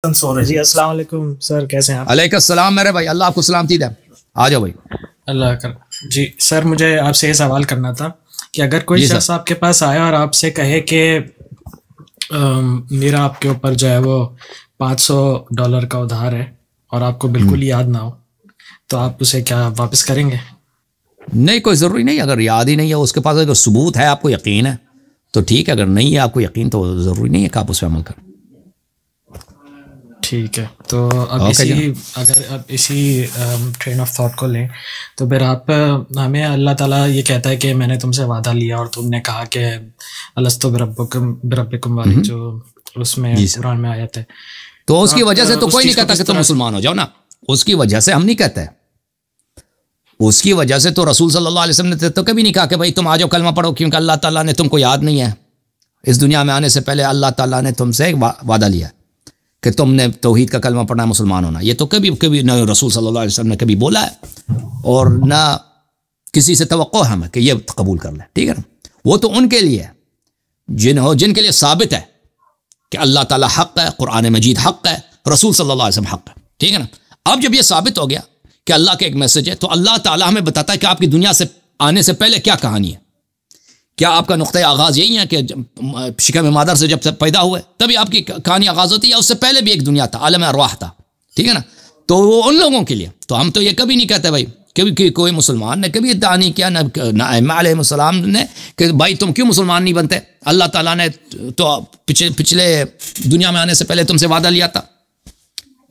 جی السلام علیکم سر، کیسے ہیں آپ؟ علیکم السلام میرے بھائی، اللہ آپ کو سلامتی دے. آ جاؤ بھائی. اللہ کر. جی سر، مجھے آپ سے یہ سوال کرنا تھا کہ اگر کوئی شخص آپ کے پاس آیا اور آپ سے کہے کہ میرا آپ کے اوپر جو ہے وہ $500 کا ادھار ہے اور آپ کو بالکل یاد نہ ہو، تو آپ اسے کیا واپس کریں گے؟ نہیں، کوئی ضروری نہیں. اگر یاد ہی نہیں ہے اس کے پاس، اگر ثبوت ہے، آپ کو یقین ہے تو ٹھیک ہے. اگر نہیں ہے آپ کو یقین تو ضروری نہیں ہے کہ آپ اس پہ عمل کریں. ٹھیک ہے. تو اب اگر آپ اسی ٹرین آف تھاٹ کو لیں تو پھر آپ ہمیں اللہ تعالیٰ یہ کہتا ہے کہ میں نے تم سے وعدہ لیا اور تم نے کہا کہ الستو بربکم والی جو اس میں قرآن میں آیت ہے، تو اس کی وجہ سے تو کوئی نہیں کہتا کہ تم مسلمان ہو جاؤ نا. اس کی وجہ سے ہم نہیں کہتے. اس کی وجہ سے تو رسول صلی اللہ علیہ وسلم نے تو کبھی نہیں کہا کہ بھائی تم آ جاؤ کلمہ پڑھو، کیونکہ اللہ تعالیٰ نے تم کو یاد نہیں ہے. اس دنیا میں آنے سے پہلے اللہ تعالیٰ نے تم سے وعدہ لیا کہ تم نے توحید کا کلمہ پڑھنا، مسلمان ہونا. یہ تو کبھی نہ رسول صلی اللہ علیہ وسلم نے کبھی بولا ہے اور نہ کسی سے توقع ہے ہمیں کہ یہ قبول کر لیں. ٹھیک ہے نا. وہ تو ان کے لیے جن کے لیے ثابت ہے کہ اللہ تعالیٰ حق ہے، قرآن مجید حق ہے، رسول صلی اللہ علیہ وسلم حق ہے. ٹھیک ہے نا. اب جب یہ ثابت ہو گیا کہ اللہ کا ایک میسج ہے، تو اللہ تعالیٰ ہمیں بتاتا ہے کہ آپ کی دنیا سے آنے سے پہلے کیا کہانی ہے. کیا آپ کا نقطۂ آغاز یہی ہے کہ شکم مادر سے جب پیدا ہوئے تبھی آپ کی کہانی آغاز ہوتی ہے، یا اس سے پہلے بھی ایک دنیا تھا، عالم ارواح تھا. ٹھیک ہے نا. تو وہ ان لوگوں کے لیے. تو ہم تو یہ کبھی نہیں کہتے بھائی، کبھی کوئی مسلمان نے کبھی ادعا نہیں کیا، نہ ائمہ علیہ السلام نے کہ بھائی تم کیوں مسلمان نہیں بنتے، اللہ تعالیٰ نے تو پچھلے دنیا میں آنے سے پہلے تم سے وعدہ لیا تھا.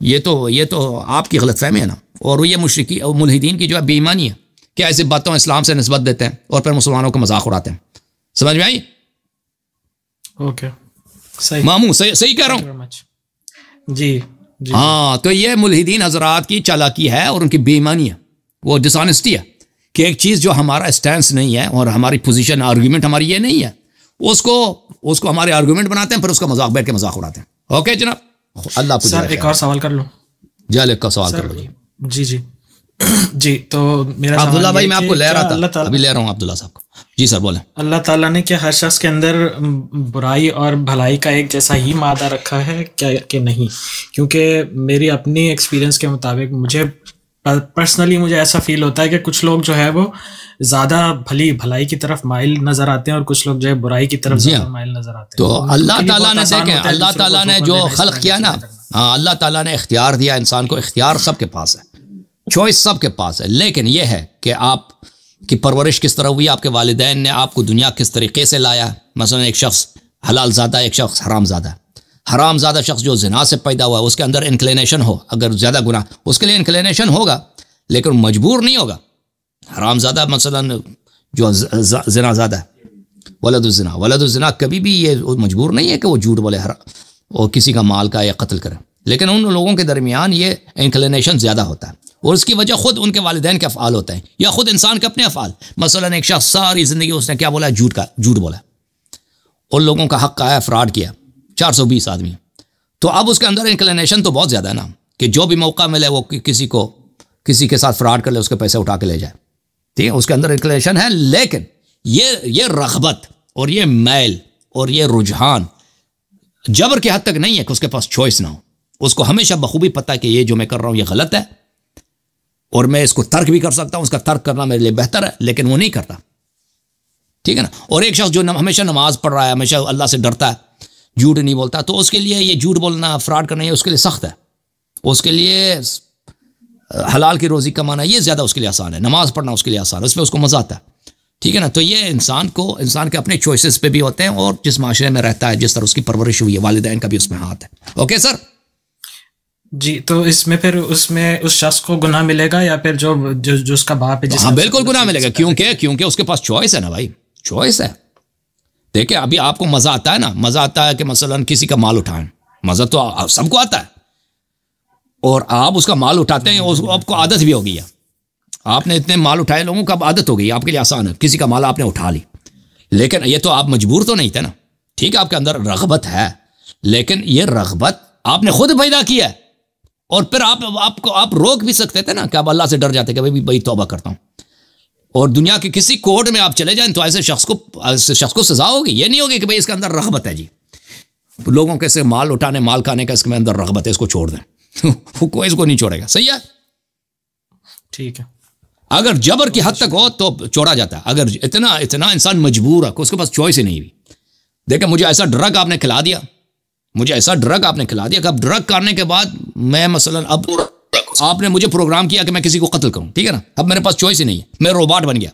یہ تو آپ کی غلط فہمی ہے نا. اور یہ مشرکی اور ملحدین کی جو ہے بے ایمانی ہے کہ ایسی باتوں اسلام سے نسبت دیتے ہیں اور پھر مسلمانوں کا مذاق اڑاتے ہیں. سمجھ میں آئی؟ اوکے، صحیح ماموں صحیح کہہ رہا ہوں. جی ہاں. تو یہ ملحدین حضرات کی چالاکی ہے اور ان کی بے ایمانی ہے، وہ ڈس آنیسٹی ہے کہ ایک چیز جو ہمارا اسٹینس نہیں ہے اور ہماری پوزیشن آرگیومنٹ ہماری یہ نہیں ہے، اس کو ہمارے آرگیومنٹ بناتے ہیں، پھر اس کا مذاق بیٹھ کے مذاق اڑاتے ہیں. اوکے جناب. اللہ کو سر ایک اور سوال کر لوں؟ جی کا سوال کر لو. جی تو میرا عبداللہ بھائی میں آپ کو لے رہا تھا، ابھی لے رہا ہوں عبداللہ صاحب کو. جی سر بولیں. اللہ تعالیٰ نے کیا ہر شخص کے اندر برائی اور بھلائی کا ایک جیسا ہی مادہ رکھا ہے کیا کہ نہیں؟ کیونکہ میری اپنی ایکسپیرینس کے مطابق مجھے پرسنلی ایسا فیل ہوتا ہے کہ کچھ لوگ جو ہے وہ زیادہ بھلائی کی طرف مائل نظر آتے ہیں اور کچھ لوگ جو ہے برائی کی طرف مائل نظر آتے ہیں. تو اللہ تعالیٰ نے دیکھیں، اللہ تعالیٰ نے جو خلق کیا نا، اللہ تعالیٰ نے اختیار دیا انسان کو. اختیار سب کے پاس ہے، چوائس سب کے پاس ہے، لیکن یہ ہے کہ آپ کی پرورش کس طرح ہوئی، آپ کے والدین نے آپ کو دنیا کس طریقے سے لایا. مثلا ایک شخص حلال زادہ، ایک شخص حرام زادہ. حرام زادہ شخص جو زنا سے پیدا ہوا ہے، اس کے اندر انکلینیشن ہو، اگر زیادہ گناہ اس کے لیے انکلینیشن ہوگا لیکن مجبور نہیں ہوگا. حرام زادہ مثلا جو زنا زادہ ہے، ولد الزنا کبھی بھی یہ مجبور نہیں ہے کہ وہ جھوٹ بولے اور کسی کا مال کا یا قتل کرے، لیکن ان لوگوں کے درمیان یہ انکلینیشن زیادہ ہوتا ہے اور اس کی وجہ خود ان کے والدین کے افعال ہوتے ہیں یا خود انسان کے اپنے افعال. مثلا ایک شخص ساری زندگی اس نے کیا بولا، جھوٹ بولا، ان لوگوں کا حق آیا، فراڈ کیا، 420 آدمی. تو اب اس کے اندر انکلینیشن تو بہت زیادہ ہے نا کہ جو بھی موقع ملے وہ کسی کے ساتھ فراڈ کر لے، اس کے پیسے اٹھا کے لے جائے. ٹھیک ہے، اس کے اندر انکلینیشن ہے، لیکن یہ رغبت اور یہ میل اور یہ رجحان جبر کی حد تک نہیں ہے کہ اس کے پاس چوائس نہ ہو. اس کو ہمیشہ بخوبی پتہ ہے کہ یہ جو میں کر رہا ہوں یہ غلط ہے اور میں اس کو ترک بھی کر سکتا ہوں، اس کا ترک کرنا میرے لیے بہتر ہے، لیکن وہ نہیں کرتا. ٹھیک ہے نا. اور ایک شخص جو ہمیشہ نماز پڑھ رہا ہے، ہمیشہ اللہ سے ڈرتا ہے، جھوٹ نہیں بولتا، تو اس کے لیے یہ جھوٹ بولنا، فراڈ کرنا یہ اس کے لیے سخت ہے. اس کے لیے حلال کی روزی کمانا یہ زیادہ اس کے لیے آسان ہے. نماز پڑھنا اس کے لیے آسان ہے، اس میں اس کو مزہ آتا ہے. ٹھیک ہے نا. تو یہ انسان کے اپنے چوائسز پہ بھی ہوتے ہیں اور جس معاشرے میں رہتا ہے، جس طرح اس کی پرورش ہوئی ہے، والدین کا بھی اس میں ہاتھ ہے. Okay sir. جی تو اس میں پھر اس شخص کو گناہ ملے گا یا پھر جو اس کا باپ ہے؟ ہاں بالکل گناہ ملے گا، کیونکہ اس کے پاس چوائس ہے نا بھائی، چوائس ہے. دیکھیں ابھی آپ کو مزہ آتا ہے نا، مزہ آتا ہے کہ مثلا کسی کا مال اٹھائیں، مزہ تو سب کو آتا ہے اور آپ اس کا مال اٹھاتے ہیں، آپ کو عادت بھی ہو گئی ہے. آپ نے اتنے مال اٹھائے، لوگوں کا عادت ہو گئی، آپ کے لیے آسان ہے. کسی کا مال آپ نے اٹھا لی، لیکن یہ تو آپ مجبور تو نہیں تھے نا. ٹھیک ہے، آپ کے اندر رغبت ہے، لیکن یہ رغبت آپ نے خود پیدا کی ہے اور پھر آپ روک بھی سکتے تھے نا کہ آپ اللہ سے ڈر جاتے کہ بھائی توبہ کرتا ہوں. اور دنیا کے کسی کورٹ میں آپ چلے جائیں تو ایسے شخص کو سزا ہوگی، یہ نہیں ہوگی کہ بھائی اس کے اندر رغبت ہے. جی لوگوں کے سے مال اٹھانے مال کھانے کا اس کے اندر رغبت ہے, اس کو چھوڑ دیں. کوئی اس کو نہیں چھوڑے گا. صحیح ہے, ٹھیک ہے. اگر جبر کی حد تک ہو تو چھوڑا جاتا ہے. اگر اتنا انسان مجبور ہے کہ اس کے پاس چوائس ہی نہیں ہوئی. دیکھیں مجھے ایسا ڈرگ آپ نے کھلا دیا, کہ اب ڈرگ کرنے کے بعد میں مثلا اب آپ نے مجھے پروگرام کیا کہ میں کسی کو قتل کروں, ٹھیک ہے نا, اب میرے پاس چوائس ہی نہیں ہے, میں روبوٹ بن گیا.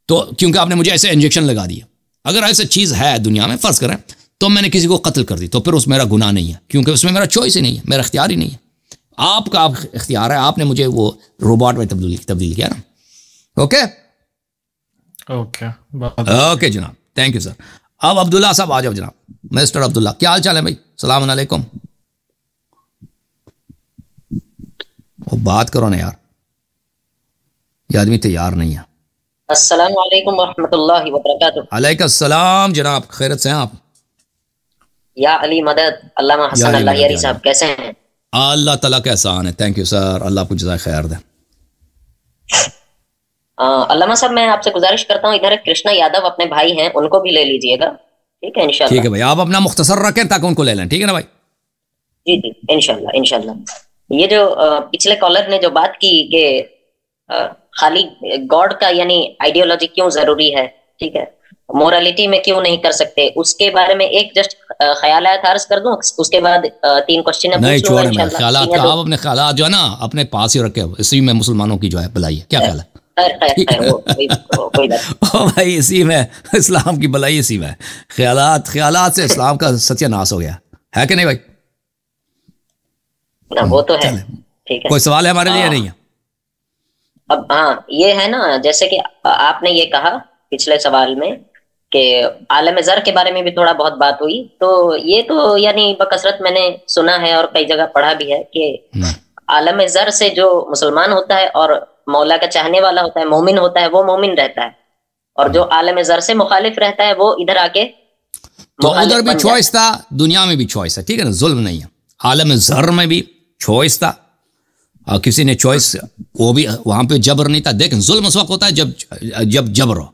تو کیونکہ آپ نے مجھے ایسے انجیکشن لگا دیا. اگر ایسا چیز ہے دنیا میں, فرض کریں تو میں نے کسی کو قتل کر دی, تو پھر اس میرا گناہ نہیں ہے, کیونکہ اس میں میرا چوائس ہی نہیں ہے, میرا اختیار ہی نہیں ہے. آپ کا اختیار ہے, آپ نے مجھے وہ روبوٹ میں تبدیل کیا نا. اوکے جناب, تھینک یو سر. اب عبداللہ صاحب آ جاؤ جناب. مسٹر عبداللہ, کیا حال چال ہے بھائی؟ السلام علیکم. وہ بات کرو نا یار, یہ آدمی تیار نہیں ہے. السلام علیکم ورحمۃ اللہ وبرکاتہ. علیکم السلام جناب, خیرت سے ہیں آپ؟ یا علی مدد. علامہ حسن اللہ یاری صاحب کیسے ہیں؟ اللہ تعالیٰ کا احسان ہے. تھینک یو سر, اللہ آپ کو جزائے خیر دے. علامہ صاحب میں آپ سے گزارش کرتا ہوں, ادھر ایک کرشنا یادو اپنے بھائی ہیں, ان کو بھی لے لیجئے گا, ٹھیک ہے انشاءاللہ. ٹھیک ہے بھائی, آپ اپنا مختصر رکھیں تاکہ ان کو لے لیں, ٹھیک ہے نا بھائی؟ جی جی انشاءاللہ. یہ جو پچھلے کالر نے جو بات کی کہ خالی گاڈ کا یعنی آئیڈیالوجی کیوں ضروری ہے, ٹھیک ہے, مورالٹی میں کیوں نہیں کر سکتے, اس کے بارے میں ایک جسٹ خیالات عرض کر دوں, اس کے بعد 3 کوسچن نہیں چھوڑیں. میں خیالات کا آپ اپنے خیالات جو ہے نا اپنے پاس ہی رکھے, اسی میں مسلمانوں کی جو ہے بلائی ہے. کیا خیال ہے بھائی؟ اسی میں اسلام کی بلائی, اسی میں خیالات سے اسلام کا ستیہ ناس ہو گیا ہے کہ نہیں بھائی؟ وہ تو ہے. ٹھیک ہے, کوئی سوال ہے ہمارے لیے نہیں ہے؟ اب ہاں یہ ہے نا, جیسے کہ آپ نے یہ کہا پچھلے سوال میں کہ عالم زر کے بارے میں بھی تھوڑا بہت بات ہوئی, تو یہ تو یعنی بکثرت میں نے سنا ہے اور کئی جگہ پڑھا بھی ہے کہ عالم زر سے جو مسلمان ہوتا ہے اور مولا کا چاہنے والا ہوتا ہے, مومن ہوتا ہے, وہ مومن رہتا ہے, اور جو عالم زر سے مخالف رہتا ہے وہ ادھر آ کے تو ادھر بھی چوائس تھا, دنیا میں بھی چوائس ہے, ٹھیک ہے نا, ظلم نہیں ہے. عالم زر میں بھی چوائس تھا, اور کسی نے چوائس, وہ بھی وہاں پہ جبر نہیں تھا. دیکھیں ظلم اس وقت ہوتا ہے جب جبر ہو,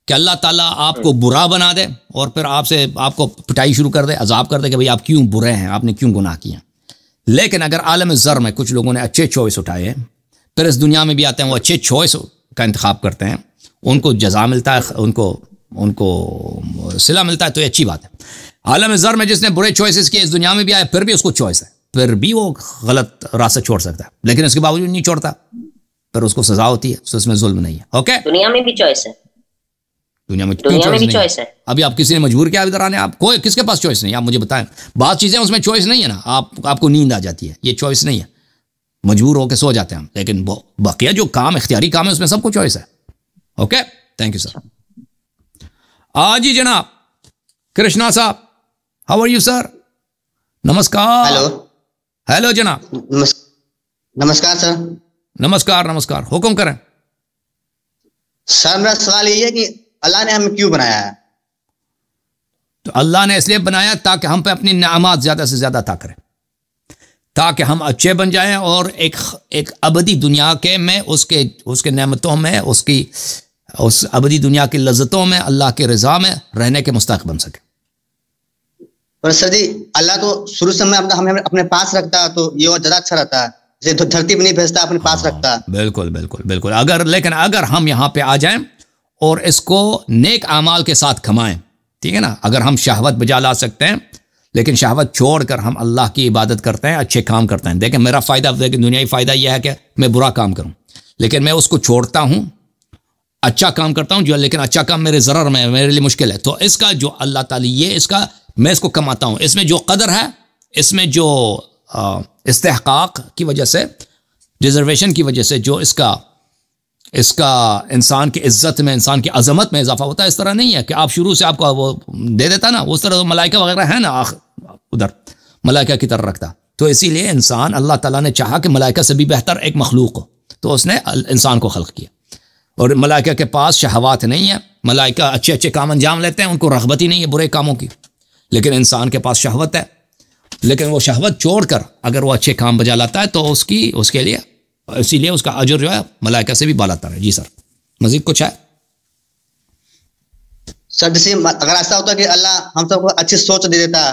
کہ اللہ تعالیٰ آپ کو برا بنا دے اور پھر آپ کو پٹائی شروع کر دے, عذاب کر دے کہ بھئی آپ کیوں برے ہیں, آپ نے کیوں گناہ کیا. لیکن اگر عالم زر میں کچھ لوگوں نے اچھے چوائس اٹھائے ہیں, پھر اس دنیا میں بھی آتے ہیں, وہ اچھے چوائس کا انتخاب کرتے ہیں, ان کو جزا ملتا ہے, ان کو صلہ ملتا ہے, تو یہ اچھی بات ہے. عالم زر میں جس نے برے چوائسز کیے اس دنیا میں بھی آئے, پھر بھی اس کو چوائس ہے, پھر بھی وہ غلط راستہ چھوڑ سکتا ہے, لیکن اس کے باوجود نہیں چھوڑتا, پھر اس کو سزا ہوتی ہے, تو اس میں ظلم نہیں ہے. اوکے, دنیا میں بھی چوائس ہے, دنیا میں بھی چوائس ہے. ابھی آپ کسی نے مجبور کیا ادھر آنے, آپ کوئی کس کے پاس چوائس نہیں, آپ مجھے بتائیں. بعض چیزیں اس میں چوائس نہیں ہے نا, آپ کو نیند آ جاتی ہے, یہ چوائس نہیں ہے, مجبور ہو کے سو جاتے ہیں ہم, لیکن بقیہ جو کام اختیاری کام ہے اس میں سب کو چوائس ہے. Okay, thank you sir. جی جناب کرشنا صاحب, ہاؤ آر یو سر؟ نمسکار. ہیلو جناب. نمسکار سر. نمسکار, حکم کریں. سر میرا سوال یہ ہے کہ اللہ نے ہمیں کیوں بنایا ہے؟ تو اللہ نے اس لیے بنایا تاکہ ہم پہ اپنی نعمات زیادہ سے زیادہ عطا کریں, تاکہ ہم اچھے بن جائیں اور ایک ابدی دنیا کے میں اس کے نعمتوں میں, اس ابدی دنیا کی لذتوں میں, اللہ کے رضا میں رہنے کے مستحق بن سکے. اور سر جی اللہ تو شروع سے ہمیں اپنے پاس رکھتا, تو یہ اور زیادہ اچھا رہتا ہے, جیسے دھرتی پہ نہیں بھیجتا, اپنے پاس رکھتا. بالکل. اگر ہم یہاں پہ آ جائیں اور اس کو نیک اعمال کے ساتھ کھمائیں, ٹھیک ہے نا, اگر ہم شہوت بجا لا سکتے ہیں, لیکن شہوت چھوڑ کر ہم اللہ کی عبادت کرتے ہیں, اچھے کام کرتے ہیں. دیکھیں میرا فائدہ, دنیائی فائدہ یہ ہے کہ میں برا کام کروں, لیکن میں اس کو چھوڑتا ہوں, اچھا کام کرتا ہوں, لیکن اچھا کام میرے ضرر میں, میرے لیے مشکل ہے. تو اس کا جو اللہ تعالی میں اس کو کماتا ہوں, اس میں جو قدر ہے, اس میں جو استحقاق کی وجہ سے, ریزرویشن کی وجہ سے جو اس کا انسان کی عزت میں, انسان کی عظمت میں اضافہ ہوتا ہے. اس طرح نہیں ہے کہ آپ شروع سے آپ کو وہ دے دیتا نا, اس طرح ملائکہ وغیرہ ہے نا ادھر, ملائکہ کی طرح رکھتا. تو اسی لیے انسان, اللہ تعالیٰ نے چاہا کہ ملائکہ سے بھی بہتر ایک مخلوق ہو, تو اس نے انسان کو خلق کیا. اور ملائکہ کے پاس شہوات نہیں ہے, ملائکہ اچھے کام انجام لیتے ہیں, ان کو رغبت ہی نہیں ہے برے کاموں کی. لیکن انسان کے پاس شہوت ہے, لیکن وہ شہوت چھوڑ کر اگر وہ اچھے کام بجا لاتا ہے تو اس کے لیے, اسی لیے اس کا اجر جو ہے ملائکہ سے بھی بالاتر ہے. جی سر, مزید کچھ ہے؟ سر جیسے اگر ایسا ہوتا کہ اللہ ہم سب کو اچھی سوچ دے دیتا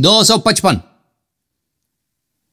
255।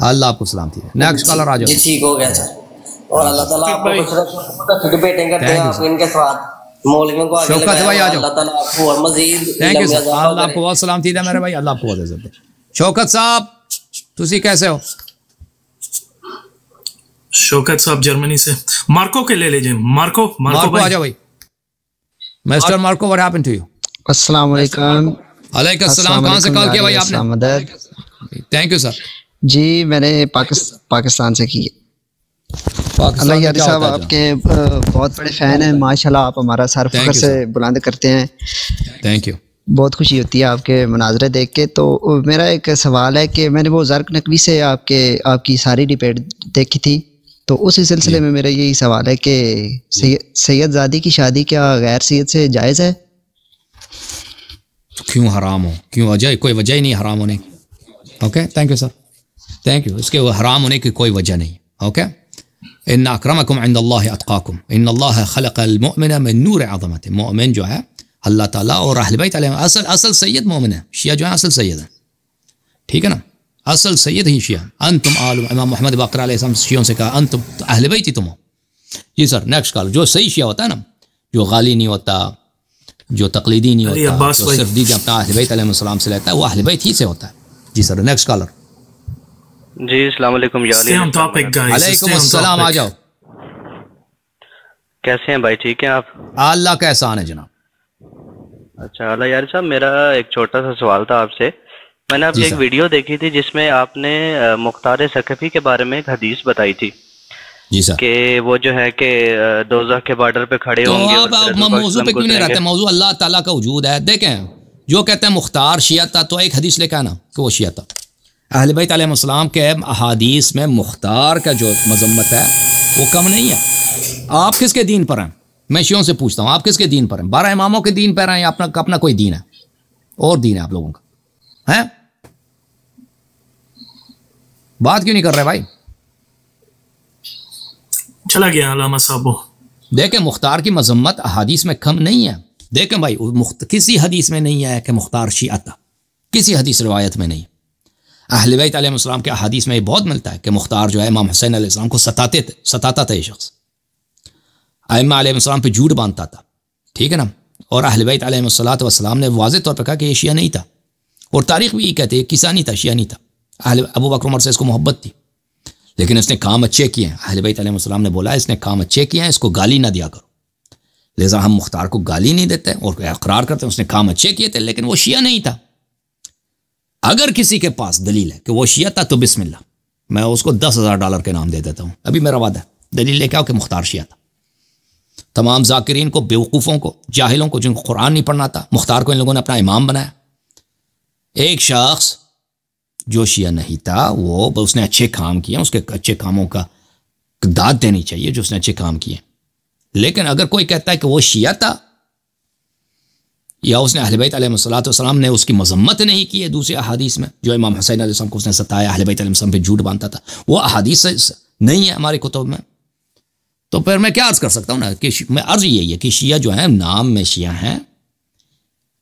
اللہ آپ کو سلامتی ہے. نیکسٹ کالر آ جاؤ. جی ٹھیک ہو گیا سر. اور اللہ تعالیٰ آپ کو ڈبیٹنگ کرتے ہیں آپ ان کے ساتھ مولویوں کو آگے لگایا. اللہ تعالیٰ آپ کو اور مزید تھینک یو سر. اللہ آپ کو بہت سلامتی ہے میرے بھائی. اللہ آپ کو بہت عزت دے. شوکت صاحب تسی کیسے ہو؟ شوکت صاحب جرمنی سے. مارکو کے لے لیجیے. مارکو آ جاؤ بھائی. Mister Marco what happened to you؟ السلام علیکم. علیکم السلام. کہاں سے کال کیا بھائی آپ نے؟ Thank you sir. جی میں نے پاکستان سے کی. اللہ یاری صاحب آپ کے بہت بڑے فین ہیں ماشاءاللہ. آپ ہمارا سر فخر سے بلند کرتے ہیں. Thank you. بہت خوشی ہوتی ہے آپ کے مناظرے دیکھ کے. تو میرا ایک سوال ہے کہ میں نے وہ زرق نقوی سے آپ کی ساری ڈبیٹ دیکھی تھی, تو اسی سلسلے میں میرا یہی سوال ہے کہ سید زادی کی شادی کیا غیر سید سے جائز ہے؟ کیوں حرام ہو؟ کیوں وجہ؟ کوئی وجہ ہی نہیں حرام ہونے کی. Okay thank you sir. Thank you. اس کے حرام ہونے کی کوئی وجہ نہیں. اوکے. ان اکرمکم عند اللہ اتقاکم ان اللہ خلق المؤمن من نور عظمت. مومن جو ہے اللہ تعالیٰ اور اہل بیت علیہ اصل سید مومن ہے. شیعہ جو ہے اصل سید ہے. ٹھیک ہے نا, اصل سید ہی شیعہ. انتم آل امام محمد باقر علیہ السلام شیعوں سے کہا انتم اہل بیت ہی تم ہو. جی سر نیکسٹ کال. جو صحیح شیعہ ہوتا ہے نا, جو غالی نہیں ہوتا, جو تقلیدی نہیں ہوتا, جو صرف دید اپنا اہل بیت علیہ السلام سے لیتا ہے, وہ اہل بیت ہی سے ہوتا ہے. جی سر نیکسٹ کالر. جی السلام علیکم. علیکم السلام. آ جاؤ. کیسے ہیں بھائی؟ ٹھیک ہیں آپ؟ اللہ کا احسان ہے جناب. اچھا اللہ یار صاحب, میرا ایک چھوٹا سا سوال تھا آپ سے. میں نے آپ کی ایک ویڈیو دیکھی تھی جس میں آپ نے مختار ثقفی کے بارے میں ایک حدیث بتائی تھی. جی سر. کہ وہ جو ہے کہ دوزخ کے بارڈر پہ کھڑے ہوں گے. تو آپ موضوع پہ کیوں نہیں رہتے؟ موضوع اللہ تعالیٰ کا وجود ہے. دیکھیں جو کہتے ہیں مختار شیعہ تھا, تو ایک حدیث لے کے آنا کہ وہ شیعہ تھا. اہل بیت علیہ السلام کے احادیث میں مختار کا جو مذمت ہے وہ کم نہیں ہے. آپ کس کے دین پر ہیں؟ میں شیعوں سے پوچھتا ہوں, آپ کس کے دین پر ہیں؟ 12 اماموں کے دین پر ہیں یا اپنا کوئی دین ہے اور دین ہے آپ لوگوں کا؟ ہیں بات کیوں نہیں کر رہے بھائی؟ چلا گیا علامہ صاحب. دیکھیں مختار کی مذمت احادیث میں کم نہیں ہے. دیکھیں بھائی کسی حدیث میں نہیں ہے کہ مختار شیعہ تھا, کسی حدیث روایت میں نہیں. اہل بیت علیہ السلام کے احادیث میں یہ بہت ملتا ہے کہ مختار جو ہے امام حسین علیہ السلام کو ستاتا تھا یہ شخص. ائمہ علیہ السلام پہ جھوٹ باندھتا تھا. ٹھیک ہے نا. اور اہل بیت علیہ السلام نے واضح طور پہ کہا کہ یہ شیعہ نہیں تھا, اور تاریخ بھی یہ کہتے ہیں کسا نہیں تھا, شیعہ نہیں تھا. ابو بکر عمر سے اس کو محبت تھی, لیکن اس نے کام اچھے کیے ہیں. اہل بیت علیہ السلام نے بولا اس نے کام اچھے کیے ہیں, اس کو گالی نہ دیا کرو. لہٰذا ہم مختار کو گالی نہیں دیتے اور اقرار کرتے ہیں اس نے کام اچھے کیے تھے, لیکن وہ شیعہ نہیں تھا. اگر کسی کے پاس دلیل ہے کہ وہ شیعہ تھا تو بسم اللہ, میں اس کو $10,000 کے نام دے دیتا ہوں. ابھی میرا وعدہ ہے, دلیل لے کے آؤ کہ مختار شیعہ تھا. تمام ذاکرین کو, بیوقوفوں کو, جاہلوں کو جن کو قرآن نہیں پڑھنا تھا, مختار کو ان لوگوں نے اپنا امام بنایا. ایک شخص جو شیعہ نہیں تھا وہ اس نے اچھے کام کیے, اس کے اچھے کاموں کا داد دینی چاہیے جو اس نے اچھے کام کیے. لیکن اگر کوئی کہتا ہے کہ وہ شیعہ تھا یا اس نے اہل بیت علیہ السلام نے اس کی مذمت نہیں کی ہے دوسرے احادیث میں, جو امام حسین علیہ السلام کو اس نے ستایا, اہل بیت علیہ السلام پہ جھوٹ باندھتا تھا, وہ احادیث نہیں ہے ہماری کتب میں, تو پھر میں کیا عرض کر سکتا ہوں نا کہ میں عرض یہی ہے کہ شیعہ جو ہیں نام میں شیعہ ہیں,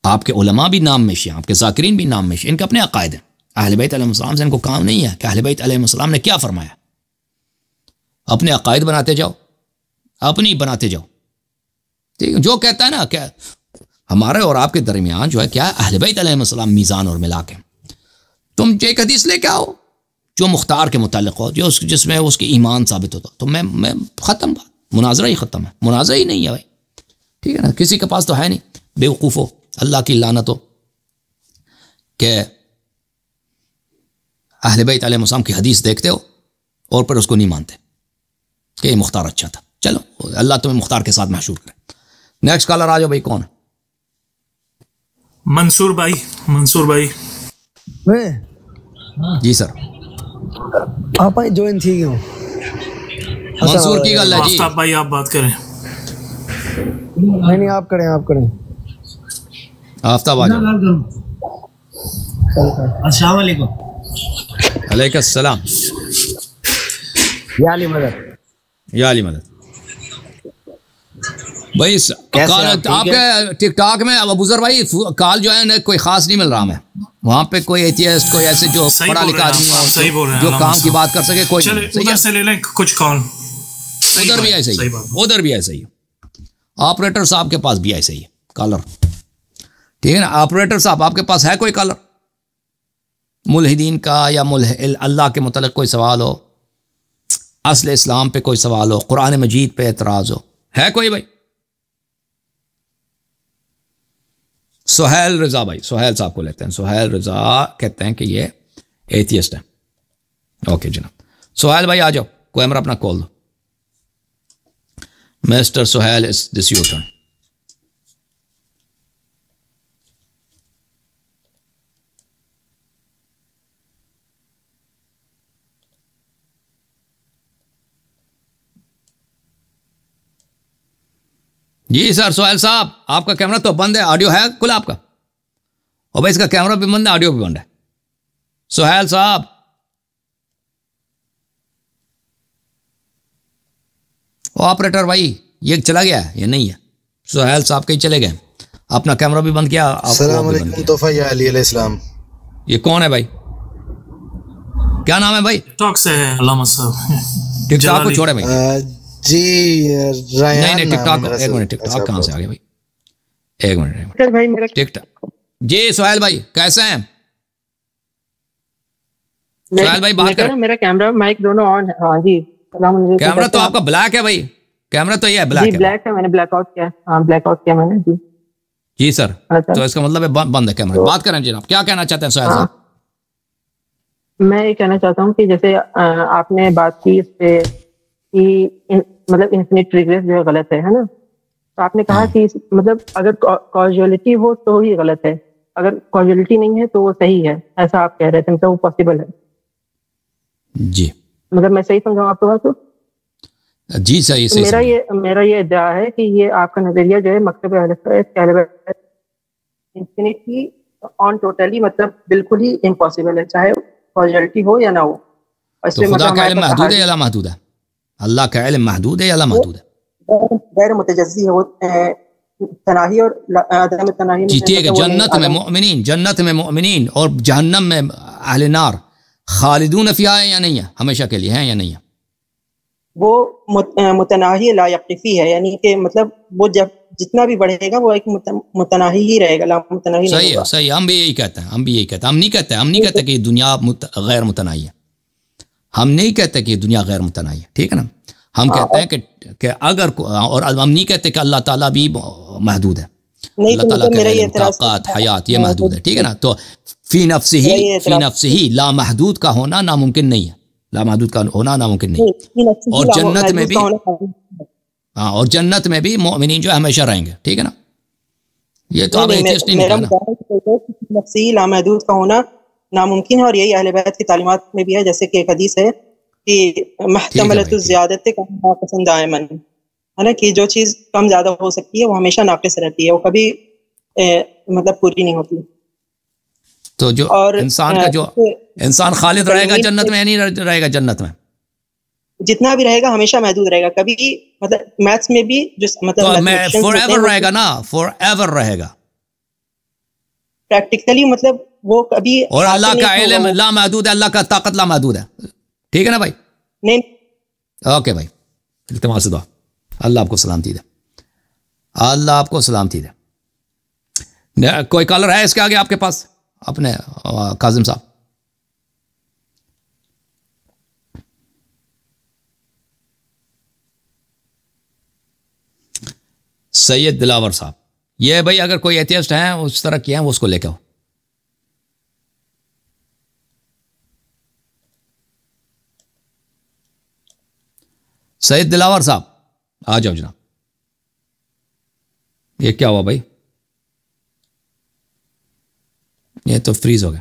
آپ کے علماء بھی نام میں شیعہ, آپ کے ذاکرین بھی نام میں شیعہ, ان کے اپنے عقائد ہیں. اہل بیت علیہ السلام سے ان کو کام نہیں ہے کہ اہل بیت علیہ السلام نے کیا فرمایا. اپنے عقائد بناتے جاؤ, اپنی بناتے جاؤ. ٹھیک ہے, جو کہتا ہے نا کہ ہمارے اور آپ کے درمیان جو ہے کیا اہل بیت علیہ السلام میزان اور ملاک ہے. تم ایک حدیث لے کے آؤ جو مختار کے متعلق ہو, جس میں اس کی ایمان ثابت ہوتا, تو میں ختم بات, مناظرہ ہی ختم ہے. مناظرہ ہی نہیں ہے بھائی. ٹھیک ہے نا, کسی کے پاس تو ہے نہیں. بیوقوف ہو, اللہ کی لعنت ہو کہ اہل بیت علیہ السلام کی حدیث دیکھتے ہو اور پھر اس کو نہیں مانتے کہ یہ مختار اچھا تھا. چلو اللہ تمہیں مختار کے ساتھ محشور کرے. نیکسٹ کالر آ جاؤ بھائی. کون؟ منصور بھائی. جی سر. آپ جوائن تھی کیوں؟ منصور کی گل ہے جی. آفتاب بھائی آپ بات کریں. نہیں آپ کریں. آفتاب آ جاؤ. السلام علیکم. علیکم السلام. یا علی مدد. بھائی آپ کے ٹک ٹاک میں ابو ذر بھائی کال جو ہے کوئی خاص نہیں مل رہا ہمیں. وہاں پہ کوئی ایتھیسٹ، کوئی ایسے جو پڑھا لکھا آدمی ہو جو کام کی بات کر سکے، کوئی نہیں. ادھر سے لے لیں کچھ کال. ادھر بھی ایسے ہی، ادھر بھی ایسے ہی. آپریٹر صاحب کے پاس بھی ایسے ہی کالر. ٹھیک ہے نا. آپریٹر صاحب آپ کے پاس ہے کوئی کالر ملحدین کا، یا اللہ کے متعلق کوئی سوال ہو، اصل اسلام پہ کوئی سوال ہو، قرآن مجید پہ اعتراض ہو، ہے کوئی بھائی؟ سہیل رضا بھائی، سہیل صاحب کو لیتے ہیں. سہیل رضا کہتے ہیں کہ یہ ایتھیسٹ ہے. اوکے جناب سہیل بھائی آ جاؤ، کوئی امر اپنا کال دو. Mister Sohail is this your turn. جی سر سہیل صاحب آپ کا کیمرہ تو بند ہے، آڈیو ہے کھلا آپ کا؟ اور بھائی اس کا کیمرہ بھی بند ہے، آڈیو بھی بند ہے. سہیل صاحب آپریٹر بھائی یہ چلا گیا ہے یا نہیں ہے؟ سہیل صاحب کہیں چلے گئے، اپنا کیمرہ بھی بند کیا. السلام علیکم طوفہ یا علی علیہ السلام. یہ کون ہے بھائی؟ کیا نام ہے بھائی؟ ٹک ٹاک سے ہے علامہ صاححب. ٹک ٹاک کو چھوڑے بھائی. جی نہیں ٹک ٹاک، ایک منٹ، ٹک ٹاک کہاں سے آ گیا بھائی؟ ایک منٹ ٹک ٹاک. جی سہیل بھائی کیسے ہیں؟ سہیل بھائی بات کریں. میرا کیمرہ مائک دونوں آن ہے. ہاں جی السلام علیکم. کیمرہ تو آپ کا بلیک ہے بھائی، کیمرہ تو یہ ہے بلیک ہے. بلیک ہے، میں نے بلیک آؤٹ کیا. ہاں بلیک آؤٹ کیا میں نے. جی سر تو اس کا مطلب ہے بند ہے کیمرہ. بات کریں جناب، کیا کہنا چاہتے ہیں سہیل صاحب؟ میں یہ کہنا چاہتا ہوں کہ جیسے آپ نے بات کی اس پہ کہ مطلب انفینٹ ریگریس جو ہے غلط ہے نا. تو آپ نے کہا کہ مطلب اگر کاجولیٹی ہو تو ہی غلط ہے، اگر کاجولیٹی نہیں ہے تو وہ صحیح ہے، ایسا آپ کہہ رہے تھے. مطلب وہ پاسبل ہے. جی مطلب میں صحیح سمجھاؤں آپ کو بات؟ تو جی صحیح. میرا یہ ادعا ہے کہ یہ آپ کا نظریہ جو ہے مکتب اہل سنت انفینٹی آن ٹوٹلی مطلب بالکل ہی امپاسبل ہے، چاہے کاجولیٹی ہو یا نہ ہو. تو خدا کا علم محدود ہے یا لا محدود ہے؟ اللہ کا علم محدود ہے یا لا محدود ہے؟ غیر متجزی ہے، تناہی اور عدم تناہی. جی ٹھیک ہے. جنت میں مؤمنین اور جہنم میں اہل نار خالدون فیہا ہے یا نہیں ہے؟ ہمیشہ کے لیے ہیں یا نہیں ہے؟ وہ متناہی لا یقفی ہے، یعنی کہ مطلب وہ جب جتنا بھی بڑھے گا وہ ایک متناہی ہی رہے گا، لا متناہی نہیں ہوگا. صحیح. ہم بھی یہی کہتے ہیں، ہم نہیں کہتے کہ دنیا غیر متناہی ہے. ہم نہیں کہتے کہ دنیا غیر متناہی ہے. ٹھیک ہے نا. ہم کہتے ہیں کہ اگر، اور ہم نہیں کہتے کہ اللہ تعالیٰ بھی محدود ہے. اللہ تعالیٰ کا علم، طاقت، حیات یہ محدود ہے. ٹھیک ہے نا. تو فی نفسہ ہی لامحدود کا ہونا ناممکن نہیں ہے. لامحدود کا ہونا ناممکن نہیں. اور جنت میں بھی، ہاں، اور جنت میں بھی مومنین جو ہمیشہ رہیں گے. ٹھیک ہے نا. یہ تو آپ ایتھیسٹ نہیں نکلا نا. نفسی لامحدود کا ہونا ناممکن ہے، اور یہی اہل بیت کی تعلیمات میں بھی ہے. جیسے کہ ایک حدیث ہے کہ محتملۃ الزیادۃ ناقص دائما، ہے نا، کہ جو چیز کم زیادہ ہو سکتی ہے وہ ہمیشہ ناقص رہتی ہے، وہ کبھی مطلب پوری نہیں ہوتی. تو جو انسان کا جو انسان خالد رہے گا جنت میں، نہیں رہے گا جنت میں، جتنا بھی رہے گا ہمیشہ محدود رہے گا. کبھی مطلب میتھس میں بھی جو مطلب فور ایور رہے گا نا، فور ایور رہے گا پریکٹیکلی. مطلب وہ کبھی، اور اللہ کا علم لامحدود ہے، اللہ کا طاقت لامحدود ہے. ٹھیک ہے نا بھائی؟ نہیں. اوکے بھائی، التماس سے دعا. اللہ آپ کو سلامتی دے، اللہ آپ کو سلامتی دے. کوئی کالر ہے اس کے آگے آپ کے پاس؟ اپنے کاظم صاحب. سید دلاور صاحب. یہ بھائی اگر کوئی ایتھیسٹ ہیں اس طرح کیا ہے وہ اس کو لے کے آؤ. سید دلاور صاحب آ جاؤ جناب. یہ کیا ہوا بھائی؟ یہ تو فریز ہو گیا.